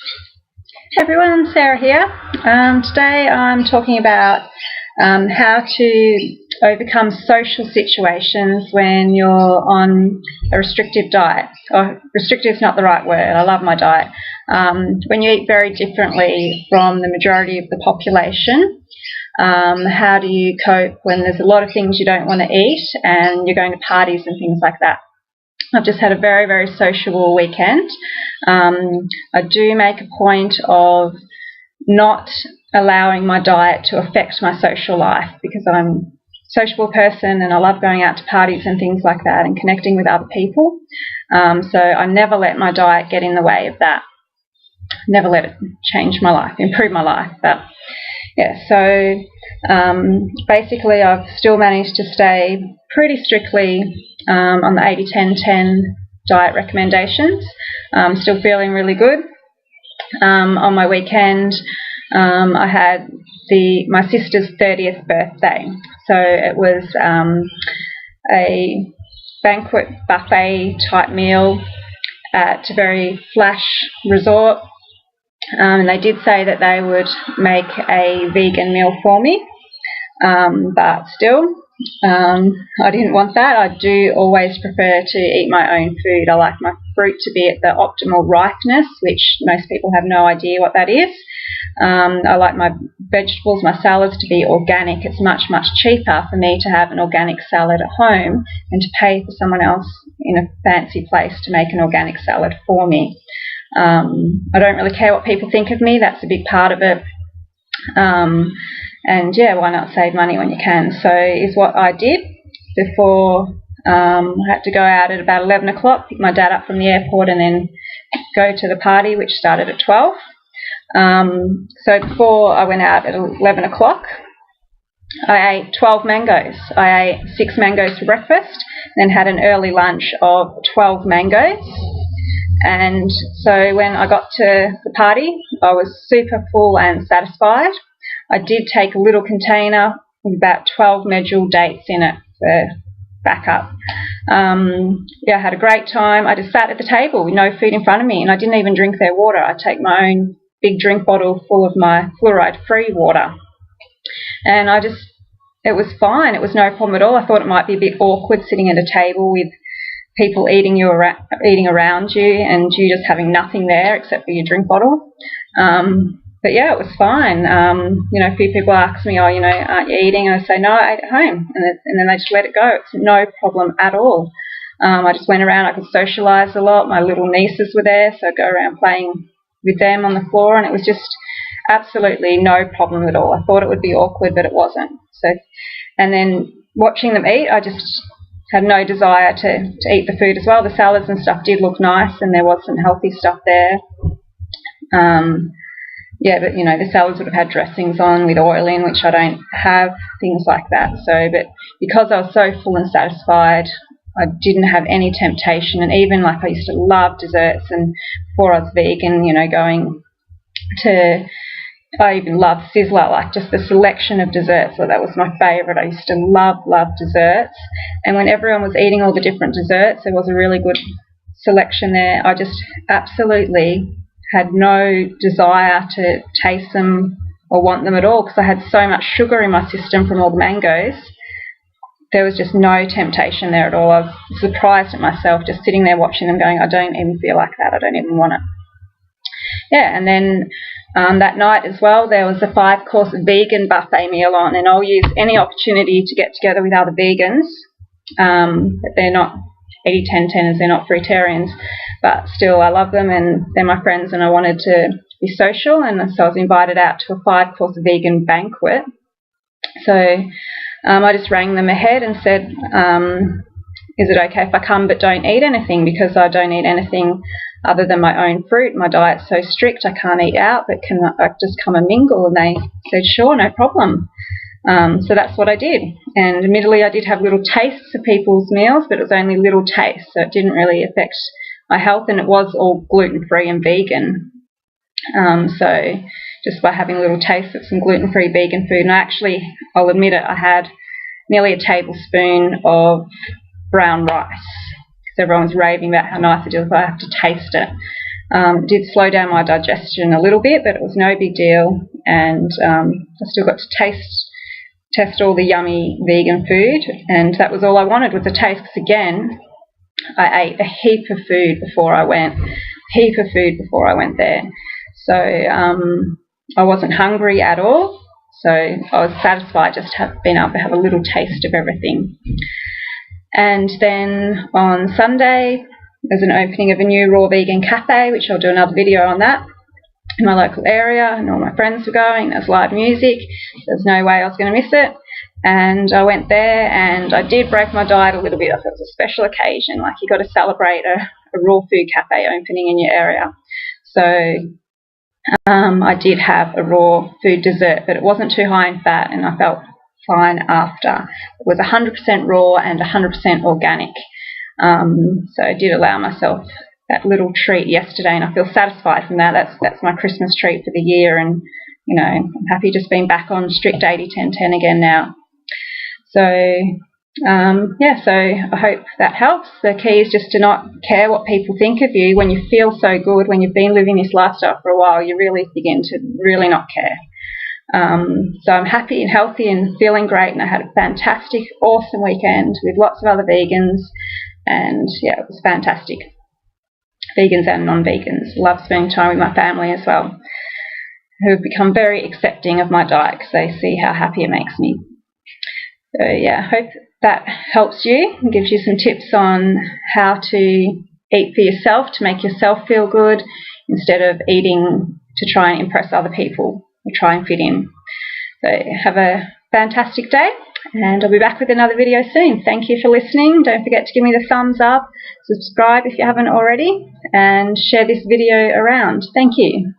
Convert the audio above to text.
Hey everyone, Sarah here. Today I'm talking about how to overcome social situations when you're on a restrictive diet. Restrictive is not the right word, I love my diet. When you eat very differently from the majority of the population, how do you cope when there's a lot of things you don't want to eat and you're going to parties and things like that? I've just had a very, very sociable weekend. I do make a point of not allowing my diet to affect my social life because I'm a sociable person and I love going out to parties and things like that and connecting with other people. So I never let my diet get in the way of that. Never let it change my life, improve my life. But yeah, so basically I've still managed to stay pretty strictly on the 80-10-10 diet recommendations. I'm still feeling really good. On my weekend I had my sister's 30th birthday, so it was a banquet buffet type meal at a very flash resort. And they did say that they would make a vegan meal for me, but still, I didn't want that. I do always prefer to eat my own food. I like my fruit to be at the optimal ripeness, which most people have no idea what that is. I like my vegetables, my salads to be organic. It's much, much cheaper for me to have an organic salad at home than to pay for someone else in a fancy place to make an organic salad for me. I don't really care what people think of me. That's a big part of it. And yeah, why not save money when you can? So is what I did before I had to go out at about 11 o'clock, pick my dad up from the airport and then go to the party, which started at 12. So before I went out at 11 o'clock, I ate 12 mangoes. I ate 6 mangoes for breakfast, then had an early lunch of 12 mangoes. And so when I got to the party, I was super full and satisfied. I did take a little container with about 12 medjool dates in it for backup. Yeah, I had a great time. I just sat at the table with no food in front of me, and I didn't even drink their water. I take my own big drink bottle full of my fluoride-free water. And it was fine. It was no problem at all. I thought it might be a bit awkward sitting at a table with people eating around you and you just having nothing there except for your drink bottle. But yeah, it was fine. A few people ask me, aren't you eating? And I say, no, I ate at home. And then they just let it go. It's no problem at all. I just went around. I could socialise a lot. My little nieces were there, so I'd go around playing with them on the floor, and it was just absolutely no problem at all. I thought it would be awkward, but it wasn't. So, and then watching them eat, I just had no desire to eat the food as well. The salads and stuff did look nice, and there was some healthy stuff there. Yeah, but the salads would have had dressings on with oil in, which I don't have, things like that. So, but because I was so full and satisfied, I didn't have any temptation. And even I used to love desserts, and before I was vegan, I even loved Sizzler, just the selection of desserts. So that was my favourite. I used to love desserts. And when everyone was eating all the different desserts, there was a really good selection there. I just absolutely had no desire to taste them or want them at all because I had so much sugar in my system from all the mangoes. There was just no temptation there at all. I was surprised at myself just sitting there watching them going, I don't even feel like that. I don't even want it. Yeah, and then that night as well, there was a 5-course vegan buffet meal on, and I'll use any opportunity to get together with other vegans. But they're not 80-10-10ers, they're not fruitarians, but still I love them and they're my friends, and I wanted to be social, and so I was invited out to a 5-course vegan banquet. So I just rang them ahead and said, is it okay if I come but don't eat anything, because I don't eat anything other than my own fruit. My diet's so strict I can't eat out, but can I just come and mingle? And they said, sure, no problem. So that's what I did. And admittedly I did have little tastes of people's meals, but it was only little tastes, so it didn't really affect my health, and it was all gluten-free and vegan. So just by having a little taste of some gluten-free vegan food, and I'll admit it, I had nearly a tablespoon of brown rice, because everyone was raving about how nice it is, but I have to taste it. It did slow down my digestion a little bit, but it was no big deal, and I still got to test all the yummy vegan food, and that was all I wanted, was a taste, because again, I ate a heap of food before I went there. So I wasn't hungry at all, so I was satisfied just being able to have a little taste of everything. And then on Sunday, there's an opening of a new raw vegan cafe, which I'll do another video on that, in my local area, and all my friends were going. There's live music. There's no way I was going to miss it. And I went there, and I did break my diet a little bit. I thought it was a special occasion, like you got to celebrate a raw food cafe opening in your area. So I did have a raw food dessert, but it wasn't too high in fat, and I felt fine after. It was 100% raw and 100% organic. So I did allow myself that little treat yesterday, and I feel satisfied from that. That's my Christmas treat for the year, and you know, I'm happy just being back on strict 80-10-10 again now. So yeah, so I hope that helps. The key is just to not care what people think of you. When you feel so good, when you've been living this lifestyle for a while, you really begin to really not care. So I'm happy and healthy and feeling great, and I had a fantastic, awesome weekend with lots of other vegans, and yeah, it was fantastic. Vegans and non-vegans. Love spending time with my family as well, who have become very accepting of my diet because they see how happy it makes me. So yeah, I hope that helps you and gives you some tips on how to eat for yourself, to make yourself feel good, instead of eating to try and impress other people or try and fit in. So have a fantastic day, and I'll be back with another video soon. Thank you for listening. Don't forget to give me the thumbs up, subscribe if you haven't already, and share this video around. Thank you.